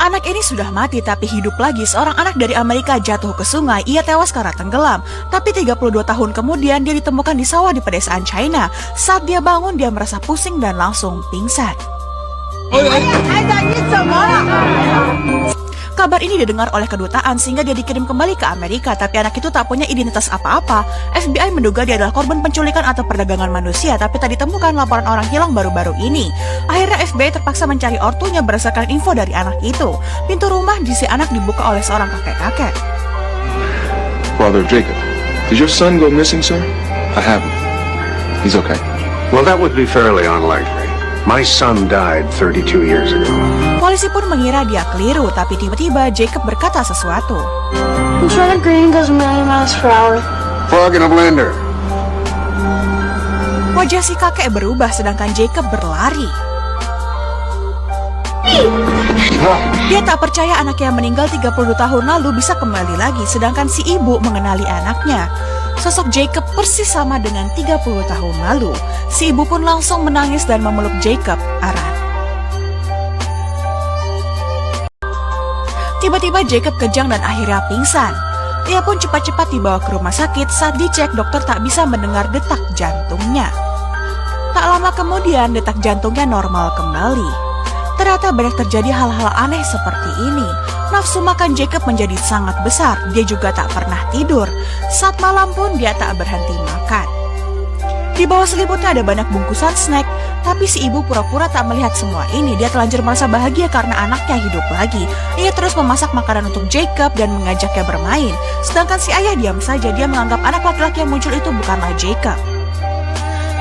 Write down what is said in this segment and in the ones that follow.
Anak ini sudah mati tapi hidup lagi. Seorang anak dari Amerika jatuh ke sungai. Ia tewas karena tenggelam. Tapi 32 tahun kemudian dia ditemukan di sawah di pedesaan China. Saat dia bangun, dia merasa pusing dan langsung pingsan. Kabar ini didengar oleh kedutaan sehingga dia dikirim kembali ke Amerika, tapi anak itu tak punya identitas apa-apa. FBI menduga dia adalah korban penculikan atau perdagangan manusia, tapi tak ditemukan laporan orang hilang baru-baru ini. Akhirnya FBI terpaksa mencari ortunya berdasarkan info dari anak itu. Pintu rumah di si anak dibuka oleh seorang kakek-kakek. Father Jacob, did your son go missing, sir? I haven't. He's okay. Well, that would be fairly unlikely. My son died 32 years ago. Polisi pun mengira dia keliru, tapi tiba-tiba Jacob berkata sesuatu. Enchanted green goes a million miles per hour. Frog in a blender. Wajah si kakek berubah sedangkan Jacob berlari. Dia tak percaya anaknya yang meninggal 32 tahun lalu bisa kembali lagi, sedangkan si ibu mengenali anaknya. Sosok Jacob persis sama dengan 30 tahun lalu. Si ibu pun langsung menangis dan memeluk Jacob erat. Tiba-tiba Jacob kejang dan akhirnya pingsan. Ia pun cepat-cepat dibawa ke rumah sakit. Saat dicek, dokter tak bisa mendengar detak jantungnya. Tak lama kemudian, detak jantungnya normal kembali. Ternyata banyak terjadi hal-hal aneh seperti ini. Nafsu makan Jacob menjadi sangat besar. Dia juga tak pernah tidur. Saat malam pun dia tak berhenti makan. Di bawah selimutnya ada banyak bungkusan snack. Tapi si ibu pura-pura tak melihat semua ini. Dia terlanjur merasa bahagia karena anaknya hidup lagi. Ia terus memasak makanan untuk Jacob dan mengajaknya bermain. Sedangkan si ayah diam saja. Dia menganggap anak laki-laki yang muncul itu bukanlah Jacob.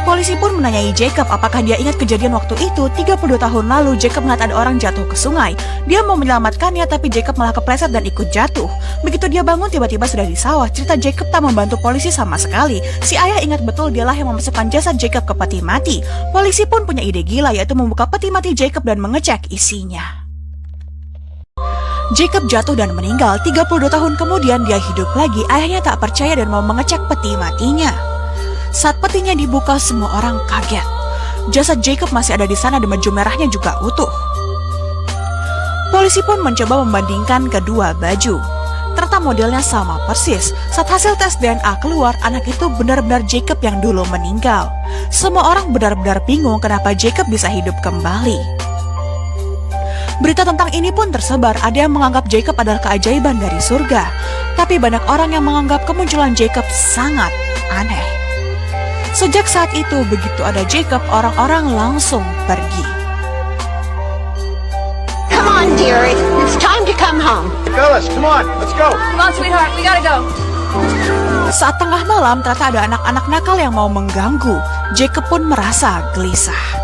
Polisi pun menanyai Jacob apakah dia ingat kejadian waktu itu. 32 tahun lalu Jacob melihat ada orang jatuh ke sungai. Dia mau menyelamatkannya tapi Jacob malah kepleset dan ikut jatuh. Begitu dia bangun tiba-tiba sudah di sawah. Cerita Jacob tak membantu polisi sama sekali. Si ayah ingat betul dialah yang memasukkan jasad Jacob ke peti mati. Polisi pun punya ide gila yaitu membuka peti mati Jacob dan mengecek isinya. Jacob jatuh dan meninggal. 32 tahun kemudian dia hidup lagi. Ayahnya tak percaya dan mau mengecek peti matinya. Saat petinya dibuka, semua orang kaget. Jasad Jacob masih ada di sana dan baju merahnya juga utuh. Polisi pun mencoba membandingkan kedua baju. Ternyata modelnya sama persis. Saat hasil tes DNA keluar, anak itu benar-benar Jacob yang dulu meninggal. Semua orang benar-benar bingung kenapa Jacob bisa hidup kembali. Berita tentang ini pun tersebar. Ada yang menganggap Jacob adalah keajaiban dari surga. Tapi banyak orang yang menganggap kemunculan Jacob sangat aneh. Sejak saat itu, begitu ada Jacob, orang-orang langsung pergi. Come on, dearie. It's time to come home. Fellas, come on, let's go. Come on, sweetheart. We gotta go. Saat tengah malam, ternyata ada anak-anak nakal yang mau mengganggu. Jacob pun merasa gelisah.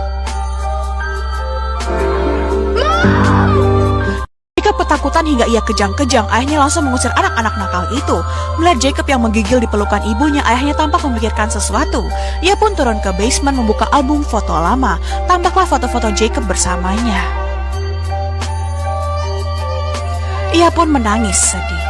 Jacob ketakutan hingga ia kejang-kejang. Ayahnya langsung mengusir anak-anak nakal itu. Melihat Jacob yang menggigil di pelukan ibunya, ayahnya tampak memikirkan sesuatu. Ia pun turun ke basement membuka album foto lama. Tampaklah foto-foto Jacob bersamanya. Ia pun menangis sedih.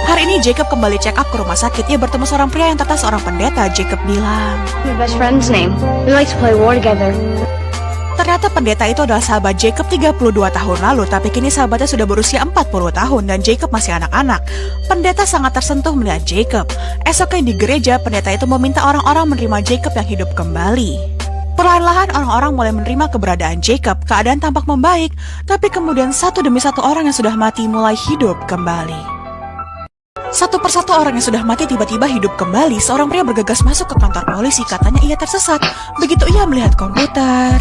Hari ini Jacob kembali check up ke rumah sakit. Ia bertemu seorang pria yang ternyata seorang pendeta. Jacob bilang, My best friend's name. We like to play war together. ternyata pendeta itu adalah sahabat Jacob 32 tahun lalu, tapi kini sahabatnya sudah berusia 40 tahun dan Jacob masih anak-anak. Pendeta sangat tersentuh melihat Jacob. Esoknya di gereja, pendeta itu meminta orang-orang menerima Jacob yang hidup kembali. Perlahan-lahan orang-orang mulai menerima keberadaan Jacob. Keadaan tampak membaik, tapi kemudian satu demi satu orang yang sudah mati mulai hidup kembali. Satu persatu orang yang sudah mati tiba-tiba hidup kembali. Seorang pria bergegas masuk ke kantor polisi. Katanya ia tersesat. Begitu ia melihat komputer,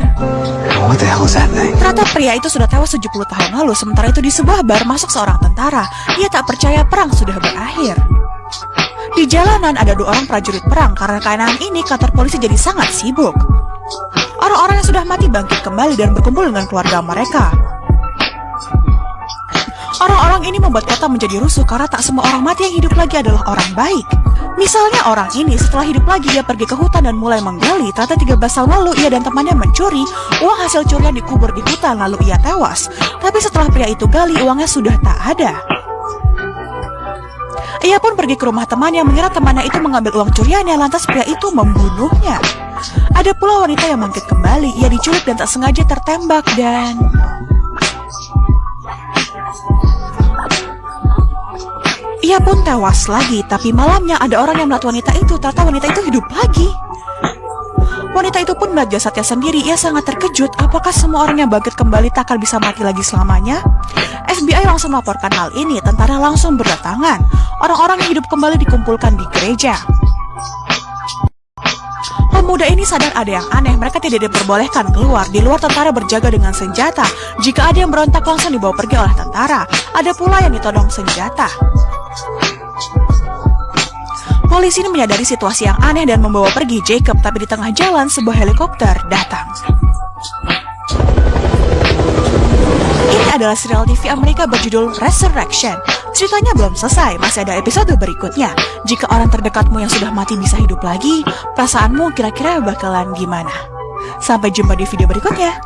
What the hell is happening? ternyata pria itu sudah tewas 70 tahun lalu. Sementara itu di sebuah bar masuk seorang tentara. Ia tak percaya perang sudah berakhir. Di jalanan ada 2 orang prajurit perang. Karena keadaan ini kantor polisi jadi sangat sibuk. Orang-orang yang sudah mati bangkit kembali dan berkumpul dengan keluarga mereka. Orang-orang ini membuat kota menjadi rusuh karena tak semua orang mati yang hidup lagi adalah orang baik. Misalnya orang ini setelah hidup lagi dia pergi ke hutan dan mulai menggali. Ternyata 13 tahun lalu ia dan temannya mencuri. Uang hasil curian dikubur di hutan lalu ia tewas. Tapi setelah pria itu gali, uangnya sudah tak ada. Ia pun pergi ke rumah temannya mengira temannya itu mengambil uang curiannya, lantas pria itu membunuhnya. Ada pula wanita yang bangkit kembali. Ia diculik dan tak sengaja tertembak dan Ia pun tewas lagi, tapi malamnya ada orang yang melihat wanita itu. Ternyata wanita itu hidup lagi. Wanita itu pun melihat jasadnya sendiri. Ia sangat terkejut. Apakah semua orang yang bangkit kembali tak akan bisa mati lagi selamanya? FBI langsung melaporkan hal ini. Tentara langsung berdatangan. Orang-orang yang hidup kembali dikumpulkan di gereja. Pemuda ini sadar ada yang aneh. Mereka tidak diperbolehkan keluar. Di luar, tentara berjaga dengan senjata. Jika ada yang berontak, langsung dibawa pergi oleh tentara. Ada pula yang ditodong senjata. Polisi ini menyadari situasi yang aneh dan membawa pergi Jacob, tapi di tengah jalan sebuah helikopter datang. Ini adalah serial TV Amerika berjudul Resurrection. Ceritanya belum selesai, masih ada episode berikutnya. Jika orang terdekatmu yang sudah mati bisa hidup lagi, perasaanmu kira-kira bakalan gimana? Sampai jumpa di video berikutnya.